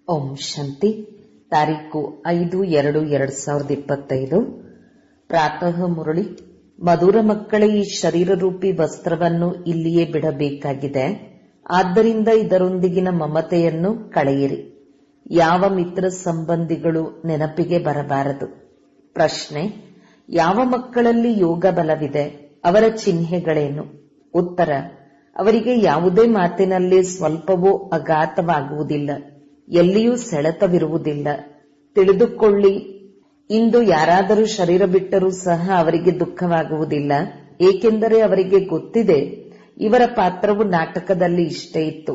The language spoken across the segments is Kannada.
ಓಂ ಶಾಂತಿ. ತಾರೀಕು 5/2/2025. ಪ್ರಾತಃ ಮುರಳಿ. ಮಧುರ ಮಕ್ಕಳೇ, ಈ ಶರೀರ ರೂಪಿ ವಸ್ತ್ರವನ್ನು ಇಲ್ಲಿಯೇ ಬಿಡಬೇಕಾಗಿದೆ. ಆದ್ದರಿಂದ ಇದರೊಂದಿಗಿನ ಮಮತೆಯನ್ನು ಕಳೆಯಿರಿ. ಯಾವ ಮಿತ್ರ ಸಂಬಂಧಿಗಳು ನೆನಪಿಗೆ ಬರಬಾರದು. ಪ್ರಶ್ನೆ: ಯಾವ ಮಕ್ಕಳಲ್ಲಿ ಯೋಗ ಬಲವಿದೆ, ಅವರ ಚಿಹ್ನೆಗಳೇನು? ಉತ್ತರ: ಅವರಿಗೆ ಯಾವುದೇ ಮಾತಿನಲ್ಲಿ ಸ್ವಲ್ಪವೂ ಅಘಾತವಾಗುವುದಿಲ್ಲ, ಎಲ್ಲಿಯೂ ಸೆಳೆತವಿರುವುದಿಲ್ಲ. ತಿಳಿದುಕೊಳ್ಳಿ, ಇಂದು ಯಾರಾದರೂ ಶರೀರ ಬಿಟ್ಟರೂ ಸಹ ಅವರಿಗೆ ದುಃಖವಾಗುವುದಿಲ್ಲ, ಏಕೆಂದರೆ ಅವರಿಗೆ ಗೊತ್ತಿದೆ ಇವರ ಪಾತ್ರವು ನಾಟಕದಲ್ಲಿ ಇಷ್ಟೇ ಇತ್ತು.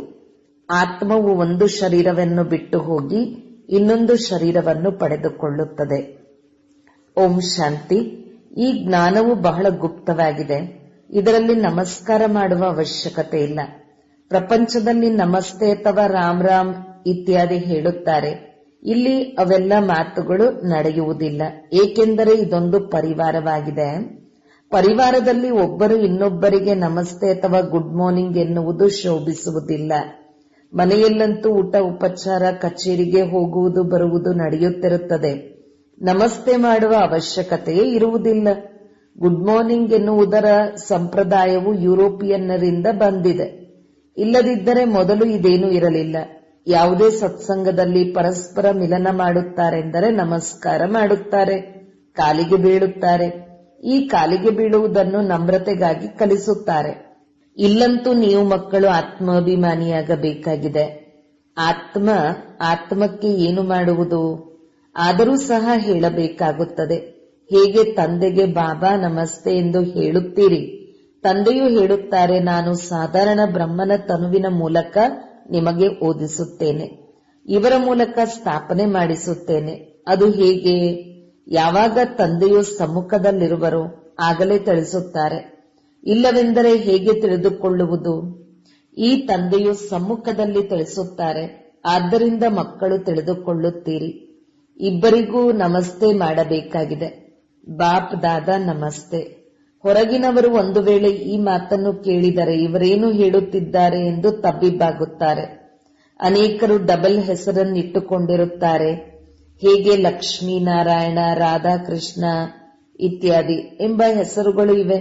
ಆತ್ಮವು ಒಂದು ಶರೀರವನ್ನು ಬಿಟ್ಟು ಹೋಗಿ ಇನ್ನೊಂದು ಶರೀರವನ್ನು ಪಡೆದುಕೊಳ್ಳುತ್ತದೆ. ಓಂ ಶಾಂತಿ. ಈ ಜ್ಞಾನವು ಬಹಳ ಗುಪ್ತವಾಗಿದೆ. ಇದರಲ್ಲಿ ನಮಸ್ಕಾರ ಮಾಡುವ ಅವಶ್ಯಕತೆ ಇಲ್ಲ. ಪ್ರಪಂಚದಲ್ಲಿ ನಮಸ್ತೆ ಅಥವಾ ರಾಮ್ ರಾಮ್ ಇತ್ಯಾದಿ ಹೇಳುತ್ತಾರೆ. ಇಲ್ಲಿ ಅವೆಲ್ಲ ಮಾತುಗಳು ನಡೆಯುವುದಿಲ್ಲ, ಏಕೆಂದರೆ ಇದೊಂದು ಪರಿವಾರವಾಗಿದೆ. ಪರಿವಾರದಲ್ಲಿ ಒಬ್ಬರು ಇನ್ನೊಬ್ಬರಿಗೆ ನಮಸ್ತೆ ಅಥವಾ ಗುಡ್ ಮಾರ್ನಿಂಗ್ ಎನ್ನುವುದು ಶೋಭಿಸುವುದಿಲ್ಲ. ಮನೆಯಲ್ಲಂತೂ ಊಟ ಉಪಚಾರ, ಕಚೇರಿಗೆ ಹೋಗುವುದು ಬರುವುದು ನಡೆಯುತ್ತಿರುತ್ತದೆ. ನಮಸ್ತೆ ಮಾಡುವ ಅವಶ್ಯಕತೆಯೇ ಇರುವುದಿಲ್ಲ. ಗುಡ್ ಮಾರ್ನಿಂಗ್ ಎನ್ನುವುದರ ಸಂಪ್ರದಾಯವು ಯುರೋಪಿಯನ್ನರಿಂದ ಬಂದಿದೆ. ಇಲ್ಲದಿದ್ದರೆ ಮೊದಲು ಇದೇನೂ ಇರಲಿಲ್ಲ. ಯಾವುದೇ ಸತ್ಸಂಗದಲ್ಲಿ ಪರಸ್ಪರ ಮಿಲನ ಮಾಡುತ್ತಾರೆಂದರೆ ನಮಸ್ಕಾರ ಮಾಡುತ್ತಾರೆ, ಕಾಲಿಗೆ ಬೀಳುತ್ತಾರೆ. ಈ ಕಾಲಿಗೆ ಬೀಳುವುದನ್ನು ನಮ್ರತೆಗಾಗಿ ಕಲಿಸುತ್ತಾರೆ. ಇಲ್ಲಂತೂ ನೀವು ಮಕ್ಕಳು ಆತ್ಮಾಭಿಮಾನಿಯಾಗಬೇಕಾಗಿದೆ. ಆತ್ಮಕ್ಕೆ ಏನು ಮಾಡುವುದು? ಆದರೂ ಸಹ ಹೇಳಬೇಕಾಗುತ್ತದೆ. ಹೇಗೆ ತಂದೆಗೆ ಬಾಬಾ ನಮಸ್ತೆ ಎಂದು ಹೇಳುತ್ತೀರಿ, ತಂದೆಯೂ ಹೇಳುತ್ತಾರೆ, ನಾನು ಸಾಧಾರಣ ಬ್ರಹ್ಮನ ತನುವಿನ ಮೂಲಕ ನಿಮಗೆ ಓದಿಸುತ್ತೇನೆ, ಇವರ ಮೂಲಕ ಸ್ಥಾಪನೆ ಮಾಡಿಸುತ್ತೇನೆ. ಅದು ಹೇಗೆ? ಯಾವಾಗ ತಂದೆಯು ಸಮ್ಮುಖದಲ್ಲಿರುವರೋ ಆಗಲೇ ತಿಳಿಸುತ್ತಾರೆ. ಇಲ್ಲವೆಂದರೆ ಹೇಗೆ ತಿಳಿದುಕೊಳ್ಳುವುದು? ಈ ತಂದೆಯು ಸಮ್ಮುಖದಲ್ಲಿ ತಿಳಿಸುತ್ತಾರೆ, ಆದ್ದರಿಂದ ಮಕ್ಕಳು ತಿಳಿದುಕೊಳ್ಳುತ್ತೀರಿ. ಇಬ್ಬರಿಗೂ ನಮಸ್ತೆ ಮಾಡಬೇಕಾಗಿದೆ. ಬಾಪ್ ದಾದಾ ನಮಸ್ತೆ. ಹೊರಗಿನವರು ಒಂದು ವೇಳೆ ಈ ಮಾತನ್ನು ಕೇಳಿದರೆ ಇವರೇನು ಹೇಳುತ್ತಿದ್ದಾರೆ ಎಂದು ತಬ್ಬಿಬ್ಬಾಗುತ್ತಾರೆ. ಅನೇಕರು ಡಬಲ್ ಹೆಸರನ್ನಿಟ್ಟುಕೊಂಡಿರುತ್ತಾರೆ. ಹೇಗೆ ಲಕ್ಷ್ಮೀನಾರಾಯಣ, ರಾಧಾಕೃಷ್ಣ ಇತ್ಯಾದಿ ಎಂಬ ಹೆಸರುಗಳು ಇವೆ.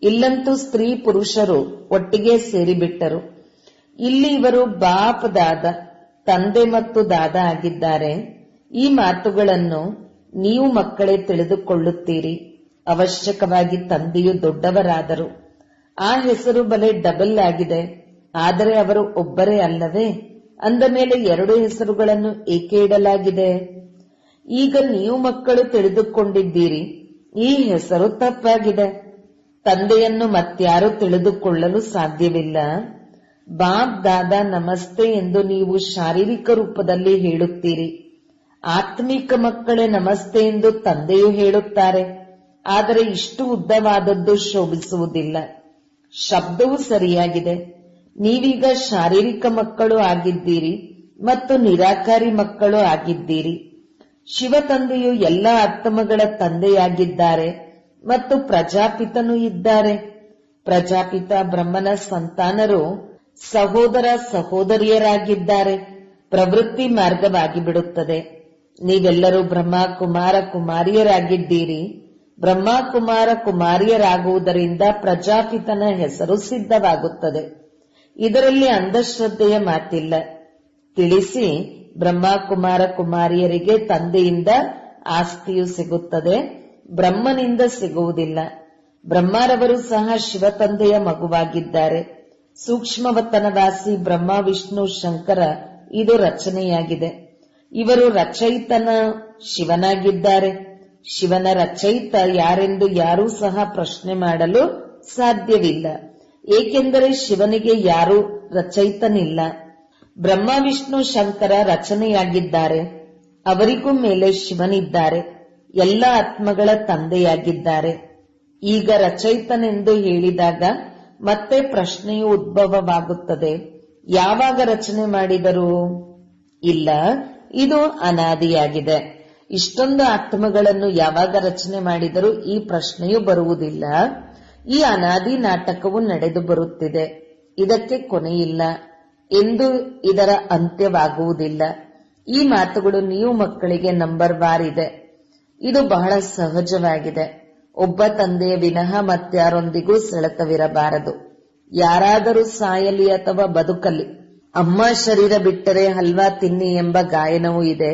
ಇಲ್ಲಂತೂ ಸ್ತ್ರೀ ಪುರುಷರು ಒಟ್ಟಿಗೆ ಸೇರಿಬಿಟ್ಟರು. ಇಲ್ಲಿ ಇವರು ಬಾಪ್ ದಾದಾ, ತಂದೆ ಮತ್ತು ದಾದಾ ಆಗಿದ್ದಾರೆ. ಈ ಮಾತುಗಳನ್ನು ನೀವು ಮಕ್ಕಳೇ ತಿಳಿದುಕೊಳ್ಳುತ್ತೀರಿ. ಅವಶ್ಯಕವಾಗಿ ತಂದೆಯು ದೊಡ್ಡವರಾದರು. ಆ ಹೆಸರು ಬಲೆ ಡಬಲ್ ಆಗಿದೆ, ಆದರೆ ಅವರು ಒಬ್ಬರೇ ಅಲ್ಲವೇ? ಅಂದ ಮೇಲೆ ಎರಡು ಹೆಸರುಗಳನ್ನು ಏಕೆ ಇಡಲಾಗಿದೆ? ಈಗ ನೀವು ಮಕ್ಕಳು ತಿಳಿದುಕೊಂಡಿದ್ದೀರಿ, ಈ ಹೆಸರು ತಪ್ಪಾಗಿದೆ. ತಂದೆಯನ್ನು ಮತ್ಯಾರು ತಿಳಿದುಕೊಳ್ಳಲು ಸಾಧ್ಯವಿಲ್ಲ. ಬಾಪ್ ದಾದಾ ನಮಸ್ತೆ ಎಂದು ನೀವು ಶಾರೀರಿಕ ರೂಪದಲ್ಲಿ ಹೇಳುತ್ತೀರಿ. ಆತ್ಮಿಕ ಮಕ್ಕಳೇ ನಮಸ್ತೆ ಎಂದು ತಂದೆಯು ಹೇಳುತ್ತಾರೆ. ಆದರೆ ಇಷ್ಟು ಉದ್ದವಾದದ್ದು ಶೋಭಿಸುವುದಿಲ್ಲ. ಶಬ್ದವು ಸರಿಯಾಗಿದೆ. ನೀವೀಗ ಶಾರೀರಿಕ ಮಕ್ಕಳು ಆಗಿದ್ದೀರಿ ಮತ್ತು ನಿರಾಕಾರಿ ಮಕ್ಕಳು ಆಗಿದ್ದೀರಿ. ಶಿವ ತಂದೆಯು ಎಲ್ಲ ಆತ್ಮಗಳ ತಂದೆಯಾಗಿದ್ದಾರೆ ಮತ್ತು ಪ್ರಜಾಪಿತನೂ ಇದ್ದಾರೆ. ಪ್ರಜಾಪಿತ ಬ್ರಹ್ಮನ ಸಂತಾನರು ಸಹೋದರ ಸಹೋದರಿಯರಾಗಿದ್ದಾರೆ. ಪ್ರವೃತ್ತಿ ಮಾರ್ಗವಾಗಿ ಬಿಡುತ್ತದೆ. ನೀವೆಲ್ಲರೂ ಬ್ರಹ್ಮ ಕುಮಾರ ಕುಮಾರಿಯರಾಗಿದ್ದೀರಿ. ಬ್ರಹ್ಮ ಕುಮಾರ ಕುಮಾರಿಯರಾಗುವುದರಿಂದ ಪ್ರಜಾಪಿತನ ಹೆಸರು ಸಿದ್ಧವಾಗುತ್ತದೆ. ಇದರಲ್ಲಿ ಅಂಧಶ್ರದ್ಧೆಯ ಮಾತಿಲ್ಲ. ತಿಳಿಸಿ, ಬ್ರಹ್ಮ ಕುಮಾರ ಕುಮಾರಿಯರಿಗೆ ತಂದೆಯಿಂದ ಆಸ್ತಿಯು ಸಿಗುತ್ತದೆ, ಬ್ರಹ್ಮನಿಂದ ಸಿಗುವುದಿಲ್ಲ. ಬ್ರಹ್ಮರವರು ಸಹ ಶಿವ ತಂದೆಯ ಮಗುವಾಗಿದ್ದಾರೆ. ಸೂಕ್ಷ್ಮವತನವಾಸಿ ಬ್ರಹ್ಮ ವಿಷ್ಣು ಶಂಕರ ಇದು ರಚನೆಯಾಗಿದೆ. ಇವರು ರಚಯಿತನ ಶಿವನಾಗಿದ್ದಾರೆ. ಶಿವನ ರಚಯಿತ ಯಾರೆಂದು ಯಾರೂ ಸಹ ಪ್ರಶ್ನೆ ಮಾಡಲು ಸಾಧ್ಯವಿಲ್ಲ, ಏಕೆಂದರೆ ಶಿವನಿಗೆ ಯಾರೂ ರಚಯಿತನಿಲ್ಲ. ಬ್ರಹ್ಮ ವಿಷ್ಣು ಶಂಕರ ರಚನೆಯಾಗಿದ್ದಾರೆ. ಅವರಿಗೂ ಮೇಲೆ ಶಿವನಿದ್ದಾರೆ. ಎಲ್ಲ ಆತ್ಮಗಳ ತಂದೆಯಾಗಿದ್ದಾರೆ. ಈಗ ರಚಯಿತನೆಂದು ಹೇಳಿದಾಗ ಮತ್ತೆ ಪ್ರಶ್ನೆಯು ಉದ್ಭವವಾಗುತ್ತದೆ, ಯಾವಾಗ ರಚನೆ ಮಾಡಿದರು? ಇಲ್ಲ, ಇದು ಅನಾದಿಯಾಗಿದೆ. ಇಷ್ಟೊಂದು ಆತ್ಮಗಳನ್ನು ಯಾವಾಗ ರಚನೆ ಮಾಡಿದರೂ ಈ ಪ್ರಶ್ನೆಯು ಬರುವುದಿಲ್ಲ. ಈ ಅನಾದಿ ನಾಟಕವು ನಡೆದು ಬರುತ್ತಿದೆ, ಇದಕ್ಕೆ ಕೊನೆಯಿಲ್ಲ ಎಂದು ಇದರ ಅಂತ್ಯವಾಗುವುದಿಲ್ಲ. ಈ ಮಾತುಗಳು ನೀವು ಮಕ್ಕಳಿಗೆ ನಂಬರ್ ವಾರ್ ಇದೆ. ಇದು ಬಹಳ ಸಹಜವಾಗಿದೆ. ಒಬ್ಬ ತಂದೆಯ ವಿನಃ ಮತ್ಯಾರೊಂದಿಗೂ ಸೆಳೆತವಿರಬಾರದು. ಯಾರಾದರೂ ಸಾಯಲಿ ಅಥವಾ ಬದುಕಲಿ, ಅಮ್ಮ ಶರೀರ ಬಿಟ್ಟರೆ ಹಲ್ವಾ ತಿನ್ನಿ ಎಂಬ ಗಾಯನವೂ ಇದೆ.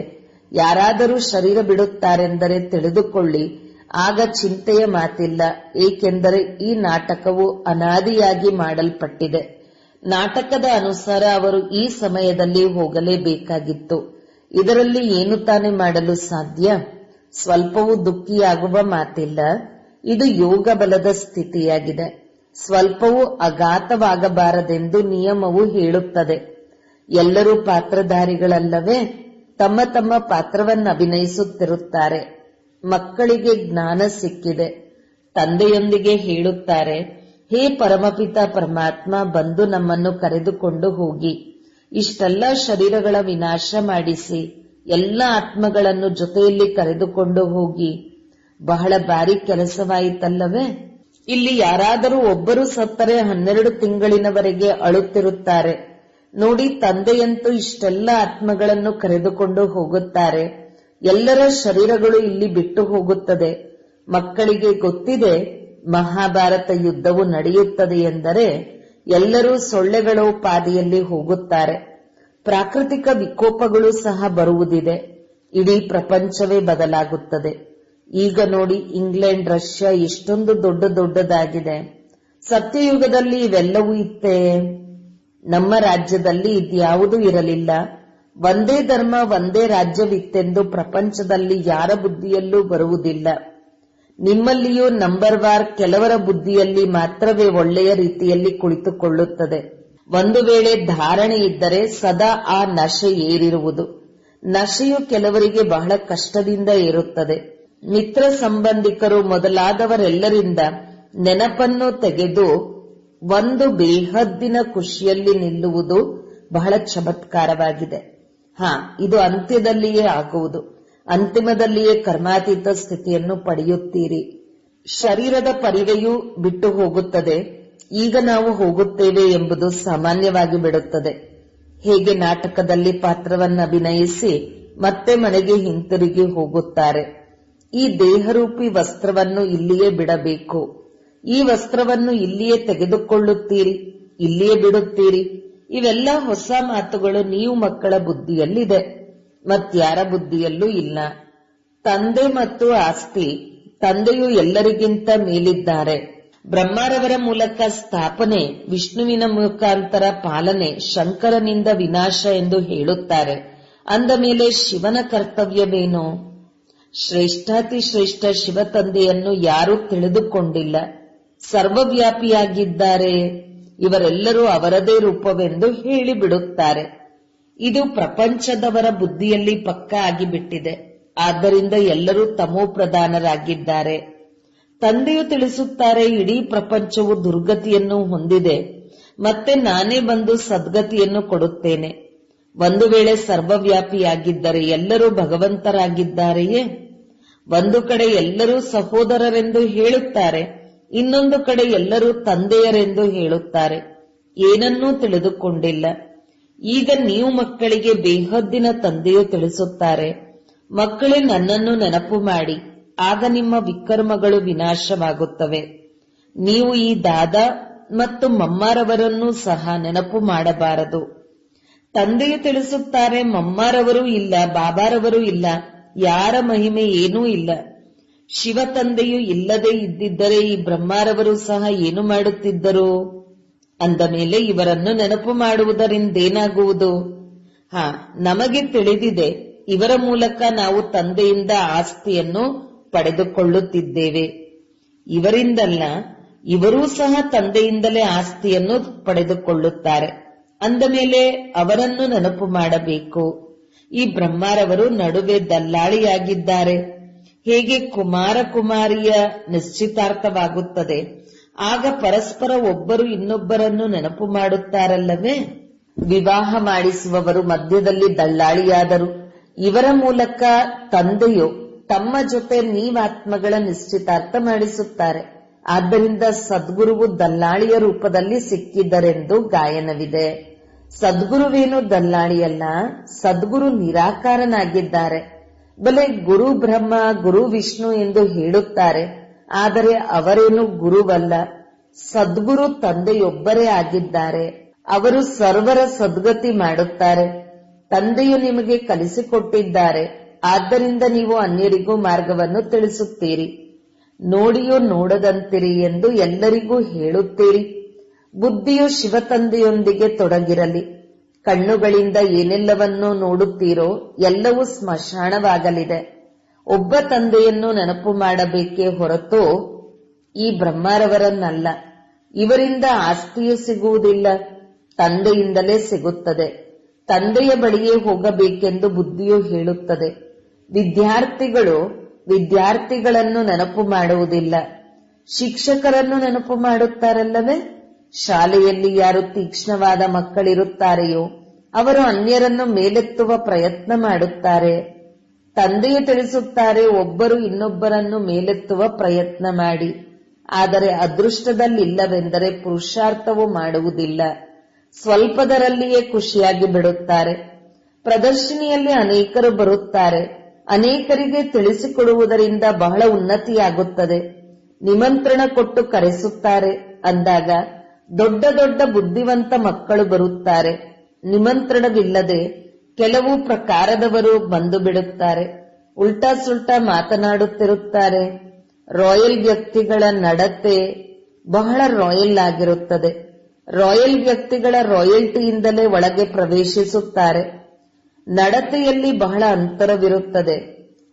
ಯಾರಾದರೂ ಶರೀರ ಬಿಡುತ್ತಾರೆಂದರೆ ತಿಳಿದುಕೊಳ್ಳಿ, ಆಗ ಚಿಂತೆಯ ಮಾತಿಲ್ಲ. ಏಕೆಂದರೆ ಈ ನಾಟಕವು ಅನಾದಿಯಾಗಿ ಮಾಡಲ್ಪಟ್ಟಿದೆ. ನಾಟಕದ ಅನುಸಾರ ಅವರು ಈ ಸಮಯದಲ್ಲಿ ಹೋಗಲೇಬೇಕಾಗಿತ್ತು. ಇದರಲ್ಲಿ ಏನು ತಾನೇ ಮಾಡಲು ಸಾಧ್ಯ? ಸ್ವಲ್ಪವೂ ದುಃಖಿಯಾಗುವ ಮಾತಿಲ್ಲ. ಇದು ಯೋಗ ಬಲದ ಸ್ಥಿತಿಯಾಗಿದೆ. ಸ್ವಲ್ಪವೂ ಅಘಾತವಾಗಬಾರದೆಂದು ನಿಯಮವು ಹೇಳುತ್ತದೆ. ಎಲ್ಲರೂ ಪಾತ್ರಧಾರಿಗಳಲ್ಲವೇ? ತಮ್ಮ ತಮ್ಮ ಪಾತ್ರವನ್ನು ಅಭಿನಯಿಸುತ್ತಿರುತ್ತಾರೆ. ಮಕ್ಕಳಿಗೆ ಜ್ಞಾನ ಸಿಕ್ಕಿದೆ. ತಂದೆಯೊಂದಿಗೆ ಹೇಳುತ್ತಾರೆ, ಹೇ ಪರಮಪಿತ ಪರಮಾತ್ಮ, ಬಂದು ನಮ್ಮನ್ನು ಕರೆದುಕೊಂಡು ಹೋಗಿ. ಇಷ್ಟೆಲ್ಲ ಶರೀರಗಳ ವಿನಾಶ ಮಾಡಿಸಿ ಎಲ್ಲ ಆತ್ಮಗಳನ್ನು ಜೊತೆಯಲ್ಲಿ ಕರೆದುಕೊಂಡು ಹೋಗಿ. ಬಹಳ ಭಾರಿ ಕೆಲಸವಾಯಿತಲ್ಲವೇ? ಇಲ್ಲಿ ಯಾರಾದರೂ ಒಬ್ಬರು ಸತ್ತರೆ 12 ತಿಂಗಳಿನವರೆಗೆ ಅಳುತ್ತಿರುತ್ತಾರೆ. ನೋಡಿ, ತಂದೆಯಂತೂ ಇಷ್ಟೆಲ್ಲ ಆತ್ಮಗಳನ್ನು ಕರೆದುಕೊಂಡು ಹೋಗುತ್ತಾರೆ. ಎಲ್ಲರ ಶರೀರಗಳು ಇಲ್ಲಿ ಬಿಟ್ಟು ಹೋಗುತ್ತದೆ. ಮಕ್ಕಳಿಗೆ ಗೊತ್ತಿದೆ ಮಹಾಭಾರತ ಯುದ್ಧವು ನಡೆಯುತ್ತದೆ ಎಂದರೆ ಎಲ್ಲರೂ ಸೊಳ್ಳೆಗಳೋಪಾದಿಯಲ್ಲಿ ಹೋಗುತ್ತಾರೆ. ಪ್ರಾಕೃತಿಕ ವಿಕೋಪಗಳು ಸಹ ಬರುವುದಿದೆ. ಇಡೀ ಪ್ರಪಂಚವೇ ಬದಲಾಗುತ್ತದೆ. ಈಗ ನೋಡಿ, ಇಂಗ್ಲೆಂಡ್, ರಷ್ಯಾ ಎಷ್ಟೊಂದು ದೊಡ್ಡದಾಗಿದೆ. ಸತ್ಯಯುಗದಲ್ಲಿ ಇವೆಲ್ಲವೂ ಇತ್ತೇ? ನಮ್ಮ ರಾಜ್ಯದಲ್ಲಿ ಇದ್ಯಾವುದೂ ಇರಲಿಲ್ಲ. ಒಂದೇ ಧರ್ಮ, ಒಂದೇ ರಾಜ್ಯವಿತ್ತೆಂದು ಪ್ರಪಂಚದಲ್ಲಿ ಯಾರ ಬುದ್ಧಿಯಲ್ಲೂ ಬರುವುದಿಲ್ಲ. ನಿಮ್ಮಲ್ಲಿಯೂ ನಂಬರ್ ವಾರ್ ಕೆಲವರ ಬುದ್ಧಿಯಲ್ಲಿ ಮಾತ್ರವೇ ಒಳ್ಳೆಯ ರೀತಿಯಲ್ಲಿ ಕುಳಿತುಕೊಳ್ಳುತ್ತದೆ. ಒಂದು ವೇಳೆ ಧಾರಣೆ ಇದ್ದರೆ ಸದಾ ಆ ನಶೆ ಏರಿರುವುದು. ನಶೆಯು ಕೆಲವರಿಗೆ ಬಹಳ ಕಷ್ಟದಿಂದ ಏರುತ್ತದೆ. ಮಿತ್ರ ಸಂಬಂಧಿಕರು ಮೊದಲಾದವರೆಲ್ಲರಿಂದ ನೆನಪನ್ನು ತೆಗೆದು ಒಂದು ಬೇಹದ್ದಿನ ಖುಷಿಯಲ್ಲಿ ನಿಲ್ಲುವುದು ಬಹಳ ಚಮತ್ಕಾರವಾಗಿದೆ. ಇದು ಅಂತ್ಯದಲ್ಲಿಯೇ ಆಗುವುದು. ಅಂತಿಮದಲ್ಲಿಯೇ ಕರ್ಮಾತೀತ ಸ್ಥಿತಿಯನ್ನು ಪಡೆಯುತ್ತೀರಿ. ಶರೀರದ ಪರಿವೆಯೂ ಬಿಟ್ಟು ಹೋಗುತ್ತದೆ. ಈಗ ನಾವು ಹೋಗುತ್ತೇವೆ ಎಂಬುದು ಸಾಮಾನ್ಯವಾಗಿ ಬಿಡುತ್ತದೆ. ಹೇಗೆ ನಾಟಕದಲ್ಲಿ ಪಾತ್ರವನ್ನು ಅಭಿನಯಿಸಿ ಮತ್ತೆ ಮನೆಗೆ ಹಿಂತಿರುಗಿ ಹೋಗುತ್ತಾರೆ. ಈ ದೇಹರೂಪಿ ವಸ್ತ್ರವನ್ನು ಇಲ್ಲಿಯೇ ಬಿಡಬೇಕು. ಈ ವಸ್ತ್ರವನ್ನು ಇಲ್ಲಿಯೇ ತೆಗೆದುಕೊಳ್ಳುತ್ತೀರಿ, ಇಲ್ಲಿಯೇ ಬಿಡುತ್ತೀರಿ. ಇವೆಲ್ಲ ಹೊಸ ಮಾತುಗಳು ನೀವು ಮಕ್ಕಳ ಬುದ್ಧಿಯಲ್ಲಿದೆ, ಮತ್ಯಾರ ಬುದ್ಧಿಯಲ್ಲೂ ಇಲ್ಲ. ತಂದೆ ಮತ್ತು ಆಸ್ತಿ. ತಂದೆಯು ಎಲ್ಲರಿಗಿಂತ ಮೇಲಿದ್ದಾರೆ. ಬ್ರಹ್ಮರವರ ಮೂಲಕ ಸ್ಥಾಪನೆ, ವಿಷ್ಣುವಿನ ಮುಖಾಂತರ ಪಾಲನೆ, ಶಂಕರನಿಂದ ವಿನಾಶ ಎಂದು ಹೇಳುತ್ತಾರೆ. ಅಂದ ಮೇಲೆ ಶಿವನ ಕರ್ತವ್ಯವೇನು? ಶ್ರೇಷ್ಠಾತಿ ಶ್ರೇಷ್ಠ ಶಿವ ತಂದೆಯನ್ನು ಯಾರೂ ತಿಳಿದುಕೊಂಡಿಲ್ಲ. ಸರ್ವವ್ಯಾಪಿಯಾಗಿದ್ದಾರೆ. ಇವರೆಲ್ಲರೂ ಅವರದೇ ರೂಪವೆಂದು ಹೇಳಿಬಿಡುತ್ತಾರೆ. ಇದು ಪ್ರಪಂಚದವರ ಬುದ್ಧಿಯಲ್ಲಿ ಪಕ್ಕಾ ಆಗಿಬಿಟ್ಟಿದೆ. ಆದ್ದರಿಂದ ಎಲ್ಲರೂ ತಮೋಪ್ರಧಾನರಾಗಿದ್ದಾರೆ. ತಂದೆಯು ತಿಳಿಸುತ್ತಾರೆ, ಇಡೀ ಪ್ರಪಂಚವು ದುರ್ಗತಿಯನ್ನು ಹೊಂದಿದೆ, ಮತ್ತೆ ನಾನೇ ಬಂದು ಸದ್ಗತಿಯನ್ನು ಕೊಡುತ್ತೇನೆ. ಒಂದು ವೇಳೆ ಸರ್ವವ್ಯಾಪಿಯಾಗಿದ್ದರೆ ಎಲ್ಲರೂ ಭಗವಂತರಾಗಿದ್ದಾರೆಯೇ? ಒಂದು ಕಡೆ ಎಲ್ಲರೂ ಸಹೋದರರೆಂದು ಹೇಳುತ್ತಾರೆ, ಇನ್ನೊಂದು ಕಡೆ ಎಲ್ಲರೂ ತಂದೆಯರೆಂದು ಹೇಳುತ್ತಾರೆ. ಏನನ್ನೂ ತಿಳಿದುಕೊಂಡಿಲ್ಲ. ಈಗ ನೀವು ಮಕ್ಕಳಿಗೆ ಬೇಹದ್ದಿನ ತಂದೆಯು ತಿಳಿಸುತ್ತಾರೆ, ಮಕ್ಕಳೇ ನನ್ನನ್ನು ನೆನಪು ಮಾಡಿ, ಆಗ ನಿಮ್ಮ ವಿಕರ್ಮಗಳು ವಿನಾಶವಾಗುತ್ತವೆ. ನೀವು ಈ ದಾದಾ ಮತ್ತು ಮಮ್ಮಾರವರನ್ನೂ ಸಹ ನೆನಪು ಮಾಡಬಾರದು. ತಂದೆಯು ತಿಳಿಸುತ್ತಾರೆ, ಮಮ್ಮಾರವರೂ ಇಲ್ಲ, ಬಾಬಾರವರೂ ಇಲ್ಲ, ಯಾರ ಮಹಿಮೆ ಏನೂ ಇಲ್ಲ. ಶಿವ ತಂದೆಯು ಇಲ್ಲದೆ ಇದ್ದಿದ್ದರೆ ಈ ಬ್ರಹ್ಮಾರವರು ಸಹ ಏನು ಮಾಡುತ್ತಿದ್ದರು? ಅಂದ ಮೇಲೆ ಇವರನ್ನು ನೆನಪು ಮಾಡುವುದರಿಂದೇನಾಗುವುದು? ನಮಗೆ ತಿಳಿದಿದೆ, ಇವರ ಮೂಲಕ ನಾವು ತಂದೆಯಿಂದ ಆಸ್ತಿಯನ್ನು ಪಡೆದುಕೊಳ್ಳುತ್ತಿದ್ದೇವೆ. ಇವರಿಂದಲ್ಲ, ಇವರೂ ಸಹ ತಂದೆಯಿಂದಲೇ ಆಸ್ತಿಯನ್ನು ಪಡೆದುಕೊಳ್ಳುತ್ತಾರೆ. ಅಂದ ಮೇಲೆ ಅವರನ್ನು ನೆನಪು ಮಾಡಬೇಕು. ಈ ಬ್ರಹ್ಮಾರವರು ನಡುವೆ ದಲ್ಲಾಳಿಯಾಗಿದ್ದಾರೆ. ಹೇಗೆ ಕುಮಾರ ಕುಮಾರಿಯ ನಿಶ್ಚಿತಾರ್ಥವಾಗುತ್ತದೆ, ಆಗ ಪರಸ್ಪರ ಒಬ್ಬರು ಇನ್ನೊಬ್ಬರನ್ನು ನೆನಪು ಮಾಡುತ್ತಾರಲ್ಲವೇ? ವಿವಾಹ ಮಾಡಿಸುವವರು ಮಧ್ಯದಲ್ಲಿ ದಲ್ಲಾಳಿಯಾದರು. ಇವರ ಮೂಲಕ ತಂದೆಯು ತಮ್ಮ ಜೊತೆ ನೀವಾತ್ಮಗಳ ನಿಶ್ಚಿತಾರ್ಥ ಮಾಡಿಸುತ್ತಾರೆ. ಆದ್ದರಿಂದ ಸದ್ಗುರುವು ದಲ್ಲಾಳಿಯ ರೂಪದಲ್ಲಿ ಸಿಕ್ಕಿದ್ದರೆಂದು ಗಾಯನವಿದೆ. ಸದ್ಗುರುವೇನು ದಲ್ಲಾಳಿಯಲ್ಲ, ಸದ್ಗುರು ನಿರಾಕಾರನಾಗಿದ್ದಾರೆ. ಬಲೆ ಗುರು ಬ್ರಹ್ಮ ಗುರು ವಿಷ್ಣು ಎಂದು ಹೇಳುತ್ತಾರೆ, ಆದರೆ ಅವರೇನು ಗುರುವಲ್ಲ. ಸದ್ಗುರು ತಂದೆಯೊಬ್ಬರೇ ಆಗಿದ್ದಾರೆ. ಅವರು ಸರ್ವರ ಸದ್ಗತಿ ಮಾಡುತ್ತಾರೆ. ತಂದೆಯು ನಿಮಗೆ ಕಲಿಸಿಕೊಟ್ಟಿದ್ದಾರೆ. ಆದ್ದರಿಂದ ನೀವು ಅನ್ಯರಿಗೂ ಮಾರ್ಗವನ್ನು ತಿಳಿಸುತ್ತೀರಿ. ನೋಡಿಯೋ ನೋಡದಂತಿರಿ ಎಂದು ಎಲ್ಲರಿಗೂ ಹೇಳುತ್ತೀರಿ. ಬುದ್ಧಿಯು ಶಿವ ತಂದೆಯೊಂದಿಗೆ ತೊಡಗಿರಲಿ. ಕಣ್ಣುಗಳಿಂದ ಏನೆಲ್ಲವನ್ನೂ ನೋಡುತ್ತೀರೋ ಎಲ್ಲವೂ ಸ್ಮಶಾನವಾಗಲಿದೆ. ಒಬ್ಬ ತಂದೆಯನ್ನು ನೆನಪು ಮಾಡಬೇಕೇ ಹೊರತು ಈ ಬ್ರಹ್ಮರವರನ್ನಲ್ಲ. ಇವರಿಂದ ಆಸ್ತಿಯೂ ಸಿಗುವುದಿಲ್ಲ, ತಂದೆಯಿಂದಲೇ ಸಿಗುತ್ತದೆ. ತಂದೆಯ ಬಳಿಯೇ ಹೋಗಬೇಕೆಂದು ಬುದ್ಧಿಯು ಹೇಳುತ್ತದೆ. ವಿದ್ಯಾರ್ಥಿಗಳು ವಿದ್ಯಾರ್ಥಿಗಳನ್ನು ನೆನಪು ಮಾಡುವುದಿಲ್ಲ, ಶಿಕ್ಷಕರನ್ನು ನೆನಪು ಮಾಡುತ್ತಾರಲ್ಲವೇ. ಶಾಲೆಯಲ್ಲಿ ಯಾರು ತೀಕ್ಷ್ಣವಾದ ಮಕ್ಕಳಿರುತ್ತಾರೆಯೋ ಅವರು ಅನ್ಯರನ್ನು ಮೇಲೆತ್ತುವ ಪ್ರಯತ್ನ ಮಾಡುತ್ತಾರೆ. ತಂದೆಯು ತಿಳಿಸುತ್ತಾರೆ, ಒಬ್ಬರು ಇನ್ನೊಬ್ಬರನ್ನು ಮೇಲೆತ್ತುವ ಪ್ರಯತ್ನ ಮಾಡಿ. ಆದರೆ ಅದೃಷ್ಟದಲ್ಲಿಲ್ಲವೆಂದರೆ ಪುರುಷಾರ್ಥವು ಮಾಡುವುದಿಲ್ಲ. ಸ್ವಲ್ಪದರಲ್ಲಿಯೇ ಖುಷಿಯಾಗಿ ಬಿಡುತ್ತಾರೆ. ಪ್ರದರ್ಶನಿಯಲ್ಲಿ ಅನೇಕರು ಬರುತ್ತಾರೆ. ಅನೇಕರಿಗೆ ತಿಳಿಸಿಕೊಡುವುದರಿಂದ ಬಹಳ ಉನ್ನತಿಯಾಗುತ್ತದೆ. ನಿಮಂತ್ರಣ ಕೊಟ್ಟು ಕರೆಸುತ್ತಾರೆ ಅಂದಾಗ ದೊಡ್ಡ ದೊಡ್ಡ ಬುದ್ಧಿವಂತ ಮಕ್ಕಳು ಬರುತ್ತಾರೆ. ನಿಮಂತ್ರಣವಿಲ್ಲದೆ ಕೆಲವು ಪ್ರಕಾರದವರು ಬಂದು ಬಿಡುತ್ತಾರೆ. ಉಲ್ಟಾ ಸುಲ್ಟಾ ಮಾತನಾಡುತ್ತಿರುತ್ತಾರೆ. ರಾಯಲ್ ವ್ಯಕ್ತಿಗಳ ನಡತೆ ಬಹಳ ರಾಯಲ್ ಆಗಿರುತ್ತದೆ. ರಾಯಲ್ ವ್ಯಕ್ತಿಗಳ ರಾಯಲ್ಟಿಯಿಂದಲೇ ಒಳಗೆ ಪ್ರವೇಶಿಸುತ್ತಾರೆ. ನಡತೆಯಲ್ಲಿ ಬಹಳ ಅಂತರವಿರುತ್ತದೆ.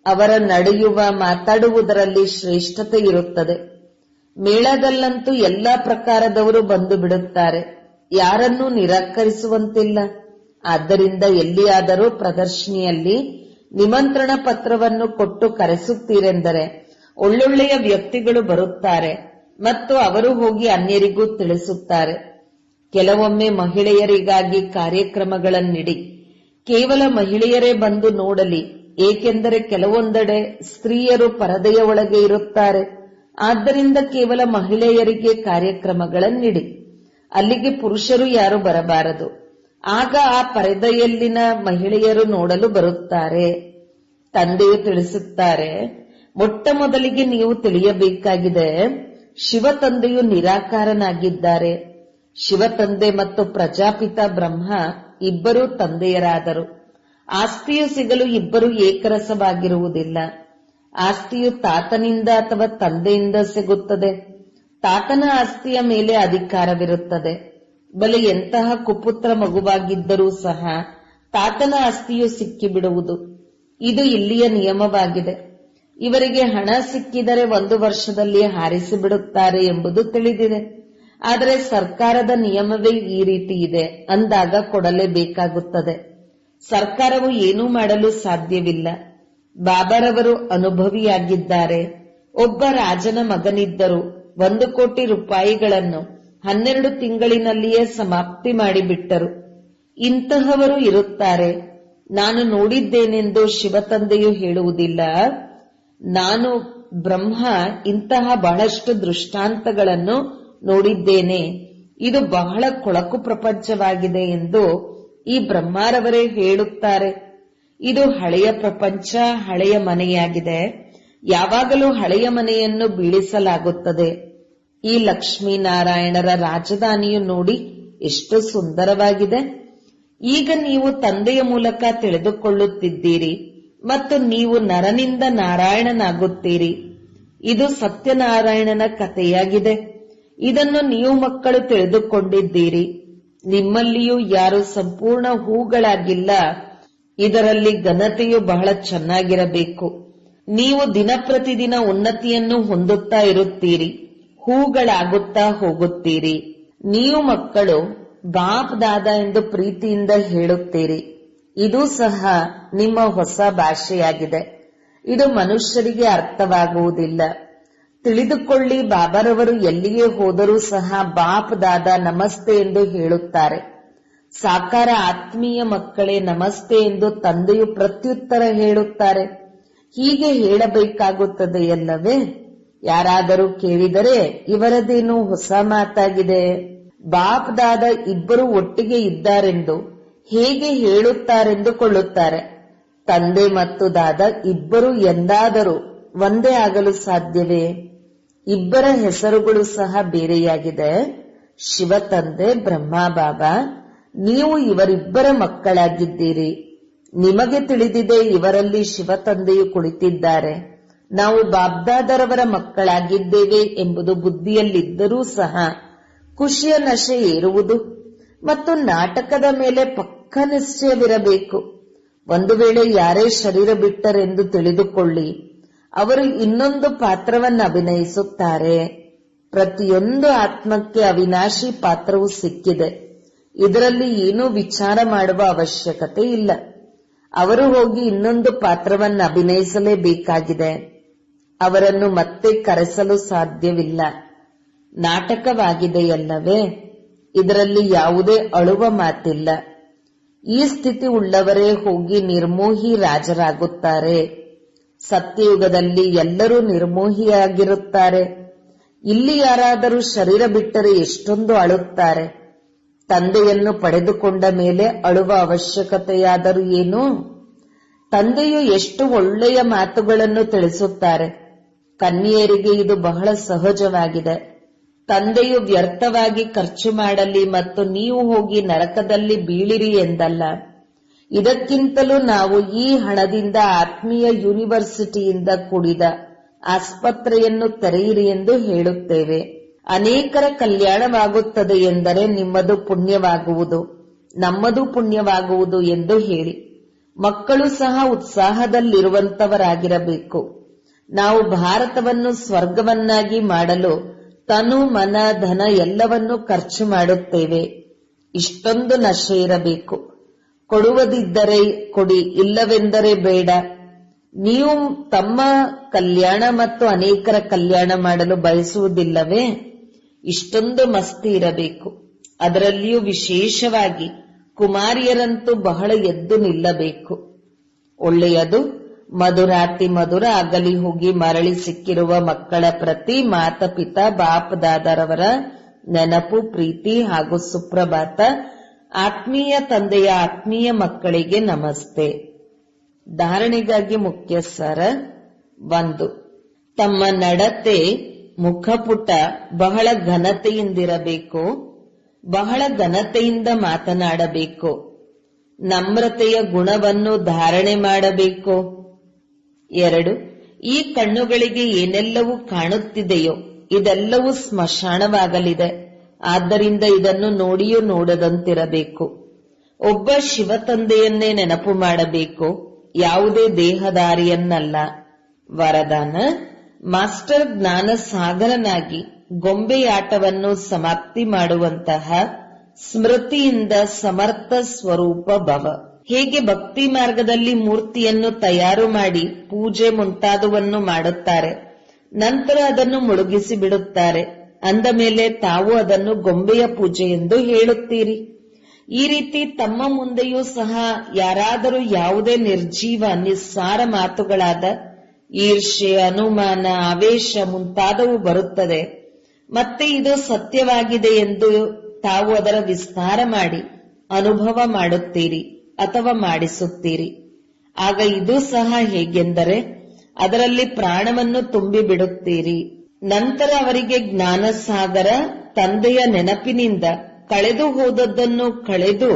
ಅವರ ನಡೆಯುವ ಮಾತಾಡುವುದರಲ್ಲಿ ಶ್ರೇಷ್ಠತೆ ಇರುತ್ತದೆ. ಮೇಳದಲ್ಲಂತೂ ಎಲ್ಲಾ ಪ್ರಕಾರದವರು ಬಂದು ಬಿಡುತ್ತಾರೆ. ಯಾರನ್ನೂ ನಿರಾಕರಿಸುವಂತಿಲ್ಲ. ಆದ್ದರಿಂದ ಎಲ್ಲಿಯಾದರೂ ಪ್ರದರ್ಶನಿಯಲ್ಲಿ ನಿಮಂತ್ರಣ ಪತ್ರವನ್ನು ಕೊಟ್ಟು ಕರೆಸುತ್ತೀರೆಂದರೆ ಒಳ್ಳೊಳ್ಳೆಯ ವ್ಯಕ್ತಿಗಳು ಬರುತ್ತಾರೆ ಮತ್ತು ಅವರು ಹೋಗಿ ಅನ್ಯರಿಗೂ ತಿಳಿಸುತ್ತಾರೆ. ಕೆಲವೊಮ್ಮೆ ಮಹಿಳೆಯರಿಗಾಗಿ ಕಾರ್ಯಕ್ರಮಗಳನ್ನಿಡಿ. ಕೇವಲ ಮಹಿಳೆಯರೇ ಬಂದು ನೋಡಲಿ, ಏಕೆಂದರೆ ಕೆಲವೊಂದೆಡೆ ಸ್ತ್ರೀಯರು ಪರದೆಯ ಒಳಗೆ ಇರುತ್ತಾರೆ. ಆದ್ದರಿಂದ ಕೇವಲ ಮಹಿಳೆಯರಿಗೆ ಕಾರ್ಯಕ್ರಮಗಳನ್ನಿಡಿ. ಅಲ್ಲಿಗೆ ಪುರುಷರು ಯಾರು ಬರಬಾರದು. ಆಗ ಆ ಪರದೆಯಲ್ಲಿನ ಮಹಿಳೆಯರು ನೋಡಲು ಬರುತ್ತಾರೆ. ತಂದೆಯು ತಿಳಿಸುತ್ತಾರೆ, ಮೊಟ್ಟ ಮೊದಲಿಗೆ ನೀವು ತಿಳಿಯಬೇಕಾಗಿದೆ, ಶಿವ ತಂದೆಯು ನಿರಾಕಾರನಾಗಿದ್ದಾರೆ. ಶಿವ ತಂದೆ ಮತ್ತು ಪ್ರಜಾಪಿತ ಬ್ರಹ್ಮ ಇಬ್ಬರೂ ತಂದೆಯರಾದರು. ಆಸ್ತಿಯು ಸಿಗಲು ಇಬ್ಬರು ಏಕರಸವಾಗಿರುವುದಿಲ್ಲ. ಆಸ್ತಿಯು ತಾತನಿಂದ ಅಥವಾ ತಂದೆಯಿಂದ ಸಿಗುತ್ತದೆ. ತಾತನ ಆಸ್ತಿಯ ಮೇಲೆ ಅಧಿಕಾರವಿರುತ್ತದೆ. ಬಲೆ ಎಂತಹ ಕುಪುತ್ರ ಮಗುವಾಗಿದ್ದರೂ ಸಹ ತಾತನ ಆಸ್ತಿಯು ಸಿಕ್ಕಿಬಿಡುವುದು. ಇದು ಇಲ್ಲಿಯ ನಿಯಮವಾಗಿದೆ. ಇವರಿಗೆ ಹಣ ಸಿಕ್ಕಿದರೆ 1 ವರ್ಷದಲ್ಲಿ ಹಾರಿಸಿಬಿಡುತ್ತಾರೆ ಎಂಬುದು ತಿಳಿದಿದೆ. ಆದರೆ ಸರ್ಕಾರದ ನಿಯಮವೇ ಈ ರೀತಿ ಇದೆ ಅಂದಾಗ ಕೊಡಲೇಬೇಕಾಗುತ್ತದೆ. ಸರ್ಕಾರವು ಏನೂ ಮಾಡಲು ಸಾಧ್ಯವಿಲ್ಲ. ಬಾಬಾರವರು ಅನುಭವಿಯಾಗಿದ್ದಾರೆ. ಒಬ್ಬ ರಾಜನ ಮಗನಿದ್ದರು. 1 ಕೋಟಿ ರೂಪಾಯಿಗಳನ್ನು 12 ತಿಂಗಳಿನಲ್ಲಿಯೇ ಸಮಾಪ್ತಿ ಮಾಡಿಬಿಟ್ಟರು. ಇಂತಹವರು ಇರುತ್ತಾರೆ. ನಾನು ನೋಡಿದ್ದೇನೆಂದು ಶಿವತಂದೆಯು ಹೇಳುವುದಿಲ್ಲ. ನಾನು ಬ್ರಹ್ಮ ಇಂತಹ ಬಹಳಷ್ಟು ದೃಷ್ಟಾಂತಗಳನ್ನು ನೋಡಿದ್ದೇನೆ. ಇದು ಬಹಳ ಕೊಳಕು ಪ್ರಪಂಚವಾಗಿದೆ ಎಂದು ಈ ಬ್ರಹ್ಮಾರವರೇ ಹೇಳುತ್ತಾರೆ. ಇದು ಹಳೆಯ ಪ್ರಪಂಚ, ಹಳೆಯ ಮನೆಯಾಗಿದೆ. ಯಾವಾಗಲೂ ಹಳೆಯ ಮನೆಯನ್ನು ಬೀಳಿಸಲಾಗುತ್ತದೆ. ಈ ಲಕ್ಷ್ಮೀನಾರಾಯಣರ ರಾಜಧಾನಿಯು ನೋಡಿ ಎಷ್ಟು ಸುಂದರವಾಗಿದೆ. ಈಗ ನೀವು ತಂದೆಯ ಮೂಲಕ ತಿಳಿದುಕೊಳ್ಳುತ್ತಿದ್ದೀರಿ ಮತ್ತು ನೀವು ನರನಿಂದ ನಾರಾಯಣನಾಗುತ್ತೀರಿ. ಇದು ಸತ್ಯನಾರಾಯಣನ ಕಥೆಯಾಗಿದೆ. ಇದನ್ನು ನೀವು ಮಕ್ಕಳು ತಿಳಿದುಕೊಂಡಿದ್ದೀರಿ. ನಿಮ್ಮಲ್ಲಿಯೂ ಯಾರು ಸಂಪೂರ್ಣ ಹೂಗಳಾಗಿಲ್ಲ. ಇದರಲ್ಲಿ ಘನತೆಯು ಬಹಳ ಚೆನ್ನಾಗಿರಬೇಕು. ನೀವು ದಿನ ಪ್ರತಿದಿನ ಉನ್ನತಿಯನ್ನು ಹೊಂದುತ್ತಾ ಇರುತ್ತೀರಿ. ಹೂಗಳಾಗುತ್ತಾ ಹೋಗುತ್ತೀರಿ. ನೀವು ಮಕ್ಕಳು ಬಾಪ್ ದಾದಾ ಎಂದು ಪ್ರೀತಿಯಿಂದ ಹೇಳುತ್ತೀರಿ. ಇದು ಸಹ ನಿಮ್ಮ ಹೊಸ ಭಾಷೆಯಾಗಿದೆ. ಇದು ಮನುಷ್ಯರಿಗೆ ಅರ್ಥವಾಗುವುದಿಲ್ಲ. ತಿಳಿದುಕೊಳ್ಳಿ, ಬಾಬಾರವರು ಎಲ್ಲಿಯೇ ಹೋದರೂ ಸಹ ಬಾಪ್ ದಾದಾ ನಮಸ್ತೆ ಎಂದು ಹೇಳುತ್ತಾರೆ. ಸಾಕಾರ ಆತ್ಮೀಯ ಮಕ್ಕಳೇ ನಮಸ್ತೆ ಎಂದು ತಂದೆಯು ಪ್ರತ್ಯುತ್ತರ ಹೇಳುತ್ತಾರೆ. ಹೀಗೆ ಹೇಳಬೇಕಾಗುತ್ತದೆಯಲ್ಲವೇ? ಯಾರಾದರೂ ಕೇಳಿದರೆ ಇವರದೇನು ಹೊಸ ಮಾತಾಗಿದೆ, ಬಾಪ್ ದಾದ ಇಬ್ಬರು ಒಟ್ಟಿಗೆ ಇದ್ದಾರೆಂದು ಹೇಗೆ ಹೇಳುತ್ತಾರೆಂದುಕೊಳ್ಳುತ್ತಾರೆ. ತಂದೆ ಮತ್ತು ದಾದ ಇಬ್ಬರು ಎಂದಾದರೂ ಒಂದೇ ಆಗಲು ಸಾಧ್ಯವೇ? ಇಬ್ಬರ ಹೆಸರುಗಳು ಸಹ ಬೇರೆಯಾಗಿದೆ. ಶಿವ ತಂದೆ, ಬ್ರಹ್ಮ ಬಾಬಾ, ನೀವು ಇವರಿಬ್ಬರ ಮಕ್ಕಳಾಗಿದ್ದೀರಿ. ನಿಮಗೆ ತಿಳಿದಿದೆ ಇವರಲ್ಲಿ ಶಿವ ತಂದೆಯು ಕುಳಿತಿದ್ದಾರೆ. ನಾವು ಬಾಬ್ದಾದರವರ ಮಕ್ಕಳಾಗಿದ್ದೇವೆ ಎಂಬುದು ಬುದ್ಧಿಯಲ್ಲಿದ್ದರೂ ಸಹ ಖುಷಿಯ ನಶೆ ಏರುವುದು ಮತ್ತು ನಾಟಕದ ಮೇಲೆ ಪಕ್ಕ ನಿಶ್ಚಯವಿರಬೇಕು. ಒಂದು ವೇಳೆ ಯಾರೇ ಶರೀರ ಬಿಟ್ಟರೆಂದು ತಿಳಿದುಕೊಳ್ಳಿ, ಅವರು ಇನ್ನೊಂದು ಪಾತ್ರವನ್ನು ಅಭಿನಯಿಸುತ್ತಾರೆ. ಪ್ರತಿಯೊಂದು ಆತ್ಮಕ್ಕೆ ಅವಿನಾಶಿ ಪಾತ್ರವು ಸಿಕ್ಕಿದೆ. ಇದರಲ್ಲಿ ಏನೂ ವಿಚಾರ ಮಾಡುವ ಅವಶ್ಯಕತೆ ಇಲ್ಲ. ಅವರು ಹೋಗಿ ಇನ್ನೊಂದು ಪಾತ್ರವನ್ನು ಅಭಿನಯಿಸಲೇಬೇಕಾಗಿದೆ. ಅವರನ್ನು ಮತ್ತೆ ಕರೆಸಲು ಸಾಧ್ಯವಿಲ್ಲ. ನಾಟಕವಾಗಿದೆಯಲ್ಲವೇ? ಇದರಲ್ಲಿ ಯಾವುದೇ ಅಳುವ ಮಾತಿಲ್ಲ. ಈ ಸ್ಥಿತಿ ಉಳ್ಳವರೇ ಹೋಗಿ ನಿರ್ಮೋಹಿ ರಾಜರಾಗುತ್ತಾರೆ. ಸತ್ಯಯುಗದಲ್ಲಿ ಎಲ್ಲರೂ ನಿರ್ಮೋಹಿಯಾಗಿರುತ್ತಾರೆ. ಇಲ್ಲಿ ಯಾರಾದರೂ ಶರೀರ ಬಿಟ್ಟರೆ ಎಷ್ಟೊಂದು ಅಳುತ್ತಾರೆ. ತಂದೆಯನ್ನು ಪಡೆದುಕೊಂಡ ಮೇಲೆ ಅಳುವ ಅವಶ್ಯಕತೆಯಾದರೂ ಏನು? ತಂದೆಯು ಎಷ್ಟು ಒಳ್ಳೆಯ ಮಾತುಗಳನ್ನು ತಿಳಿಸುತ್ತಾರೆ. ಕನ್ಯೆಯರಿಗೆ ಇದು ಬಹಳ ಸಹಜವಾಗಿದೆ. ತಂದೆಯು ವ್ಯರ್ಥವಾಗಿ ಖರ್ಚು ಮಾಡಲಿ ಮತ್ತು ನೀವು ಹೋಗಿ ನರಕದಲ್ಲಿ ಬೀಳಿರಿ ಎಂದಲ್ಲ. ಇದಕ್ಕಿಂತಲೂ ನಾವು ಈ ಹಣದಿಂದ ಆತ್ಮೀಯ ಯೂನಿವರ್ಸಿಟಿಯಿಂದ ಕೂಡಿದ ಆಸ್ಪತ್ರೆಯನ್ನು ತೆರೆಯಿರಿ ಎಂದು ಹೇಳುತ್ತೇವೆ. ಅನೇಕರ ಕಲ್ಯಾಣವಾಗುತ್ತದೆ ಎಂದರೆ ನಿಮ್ಮದು ಪುಣ್ಯವಾಗುವುದು, ನಮ್ಮದು ಪುಣ್ಯವಾಗುವುದು ಎಂದು ಹೇಳಿ. ಮಕ್ಕಳು ಸಹ ಉತ್ಸಾಹದಲ್ಲಿರುವಂತವರಾಗಿರಬೇಕು. ನಾವು ಭಾರತವನ್ನು ಸ್ವರ್ಗವನ್ನಾಗಿ ಮಾಡಲು ತನು, ಮನ, ಧನ ಎಲ್ಲವನ್ನೂ ಖರ್ಚು ಮಾಡುತ್ತೇವೆ. ಇಷ್ಟೊಂದು ನಶೆ ಇರಬೇಕು. ಕೊಡುವುದಿದ್ದರೆ ಕೊಡಿ, ಇಲ್ಲವೆಂದರೆ ಬೇಡ. ನೀವು ತಮ್ಮ ಕಲ್ಯಾಣ ಮತ್ತು ಅನೇಕರ ಕಲ್ಯಾಣ ಮಾಡಲು ಬಯಸುವುದಿಲ್ಲವೇ? ಇಷ್ಟೊಂದು ಮಸ್ತಿ ಇರಬೇಕು. ಅದರಲ್ಲಿಯೂ ವಿಶೇಷವಾಗಿ ಕುಮಾರಿಯರಂತೂ ಬಹಳ ಎದ್ದು ನಿಲ್ಲಬೇಕು. ಒಳ್ಳೆಯದು. ಮಧುರಾತಿ ಮಧುರ ಅಗಲಿ ಹೋಗಿ ಮರಳಿ ಸಿಕ್ಕಿರುವ ಮಕ್ಕಳ ಪ್ರತಿ ಮಾತಪಿತಾ ಬಾಪ್ ದಾದರವರ ನೆನಪು, ಪ್ರೀತಿ ಹಾಗೂ ಸುಪ್ರಭಾತ. ಆತ್ಮೀಯ ತಂದೆಯ ಆತ್ಮೀಯ ಮಕ್ಕಳಿಗೆ ನಮಸ್ತೆ. ಧಾರಣೆಗಾಗಿ ಮುಖ್ಯ ಸಾರ. 1. ತಮ್ಮ ನಡತೆ, ಮುಖಪುಟ ಬಹಳ ಘನತೆಯಿಂದಿರಬೇಕು. ಬಹಳ ಘನತೆಯಿಂದ ಮಾತನಾಡಬೇಕು. ನಮ್ರತೆಯ ಗುಣವನ್ನು ಧಾರಣೆ ಮಾಡಬೇಕು. 2. ಈ ಕಣ್ಣುಗಳಿಗೆ ಏನೆಲ್ಲವೂ ಕಾಣುತ್ತಿದೆಯೋ ಇದೆಲ್ಲವೂ ಸ್ಮಶಾನವಾಗಲಿದೆ. ಆದ್ದರಿಂದ ಇದನ್ನು ನೋಡಿಯೂ ನೋಡದಂತಿರಬೇಕು. ಒಬ್ಬ ಶಿವ ತಂದೆಯನ್ನೇ ನೆನಪು ಮಾಡಬೇಕು, ಯಾವುದೇ ದೇಹದಾರಿಯನ್ನಲ್ಲ. ವರದಾನ: ಮಾಸ್ಟರ್ ಜ್ಞಾನ ಸಾಗರನಾಗಿ ಗೊಂಬೆಯಾಟವನ್ನು ಸಮಾಪ್ತಿ ಮಾಡುವಂತಹ ಸ್ಮೃತಿಯಿಂದ ಸಮರ್ಥ ಸ್ವರೂಪ ಭವ. ಹೇಗೆ ಭಕ್ತಿ ಮಾರ್ಗದಲ್ಲಿ ಮೂರ್ತಿಯನ್ನು ತಯಾರು ಮಾಡಿ ಪೂಜೆ ಮುಂತಾದವನ್ನು ಮಾಡುತ್ತಾರೆ, ನಂತರ ಅದನ್ನು ಮುಳುಗಿಸಿ ಬಿಡುತ್ತಾರೆ. ಅಂದ ಮೇಲೆ ತಾವು ಅದನ್ನು ಗೊಂಬೆಯ ಪೂಜೆ ಎಂದು ಹೇಳುತ್ತೀರಿ. ಈ ರೀತಿ ತಮ್ಮ ಮುಂದೆಯೂ ಸಹ ಯಾರಾದರೂ ಯಾವುದೇ ನಿರ್ಜೀವ ನಿಸ್ಸಾರ ಮಾತುಗಳಾದ ಈರ್ಷೆ, ಅನುಮಾನ, ಆವೇಶ ಮುಂತಾದವು ಬರುತ್ತದೆ. ಮತ್ತೆ ಇದು ಸತ್ಯವಾಗಿದೆ ಎಂದು ತಾವು ಅದರ ವಿಸ್ತಾರ ಮಾಡಿ ಅನುಭವ ಮಾಡುತ್ತೀರಿ ಅಥವಾ ಮಾಡಿಸುತ್ತೀರಿ. ಆಗ ಇದು ಸಹ ಹೇಗೆಂದರೆ ಅದರಲ್ಲಿ ಪ್ರಾಣವನ್ನು ತುಂಬಿ ಬಿಡುತ್ತೀರಿ. ನಂತರ ಅವರಿಗೆ ಜ್ಞಾನಸಾಗರ ತಂದೆಯ ನೆನಪಿನಿಂದ ಕಳೆದು ಹೋದದ್ದನ್ನು ಕಳೆದು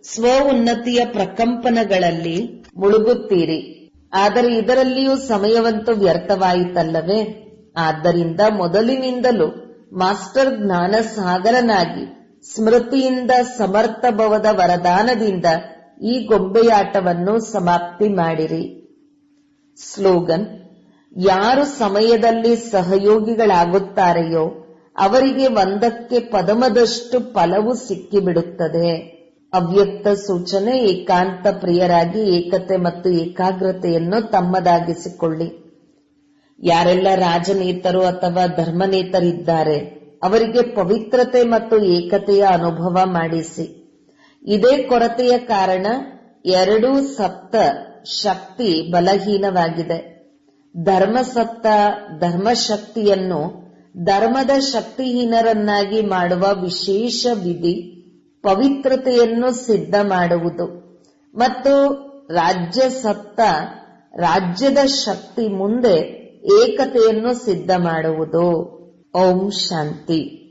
ಸ್ವ ಉನ್ನತಿಯ ಪ್ರಕಂಪನಗಳಲ್ಲಿ ಮುಳುಗುತ್ತೀರಿ. ಆದರೆ ಇದರಲ್ಲಿಯೂ ಸಮಯವಂತೂ ವ್ಯರ್ಥವಾಯಿತಲ್ಲವೇ? ಆದ್ದರಿಂದ ಮೊದಲಿನಿಂದಲೂ ಮಾಸ್ಟರ್ ಜ್ಞಾನ ಸಾಗರನಾಗಿ ಸ್ಮೃತಿಯಿಂದ ಸಮರ್ಥ ಭವದ ವರದಾನದಿಂದ ಈ ಗೊಂಬೆಯಾಟವನ್ನು ಸಮಾಪ್ತಿ ಮಾಡಿರಿ. ಸ್ಲೋಗನ್: ಯಾರು ಸಮಯದಲ್ಲಿ ಸಹಯೋಗಿಗಳಾಗುತ್ತಾರೆಯೋ ಅವರಿಗೆ ಒಂದಕ್ಕೆ ಪದಮದಷ್ಟು ಫಲವು ಸಿಕ್ಕಿಬಿಡುತ್ತದೆ. ಅವ್ಯಕ್ತ ಸೂಚನೆ: ಏಕಾಂತ ಪ್ರಿಯರಾಗಿ ಏಕತೆ ಮತ್ತು ಏಕಾಗ್ರತೆಯನ್ನು ತಮ್ಮದಾಗಿಸಿಕೊಳ್ಳಿ. ಯಾರೆಲ್ಲ ರಾಜನೇತರು ಅಥವಾ ಧರ್ಮನೇತರಿದ್ದಾರೆ ಅವರಿಗೆ ಪವಿತ್ರತೆ ಮತ್ತು ಏಕತೆಯ ಅನುಭವ ಮಾಡಿಸಿ. ಇದೇ ಕೊರತೆಯ ಕಾರಣ 2 ಸಪ್ತ ಶಕ್ತಿ ಬಲಹೀನವಾಗಿದೆ. ಧರ್ಮಸತ್ತ ಧರ್ಮಶಕ್ತಿಯನ್ನು ಧರ್ಮದ ಶಕ್ತಿಹೀನರನ್ನಾಗಿ ಮಾಡುವ ವಿಶೇಷ ವಿಧಿ ಪವಿತ್ರತೆಯನ್ನು ಸಿದ್ಧ ಮಾಡುವುದು ಮತ್ತು ರಾಜ್ಯದ ಶಕ್ತಿ ಮುಂದೆ ಏಕತೆಯನ್ನು ಸಿದ್ಧ ಮಾಡುವುದು. ಓಂ ಶಾಂತಿ.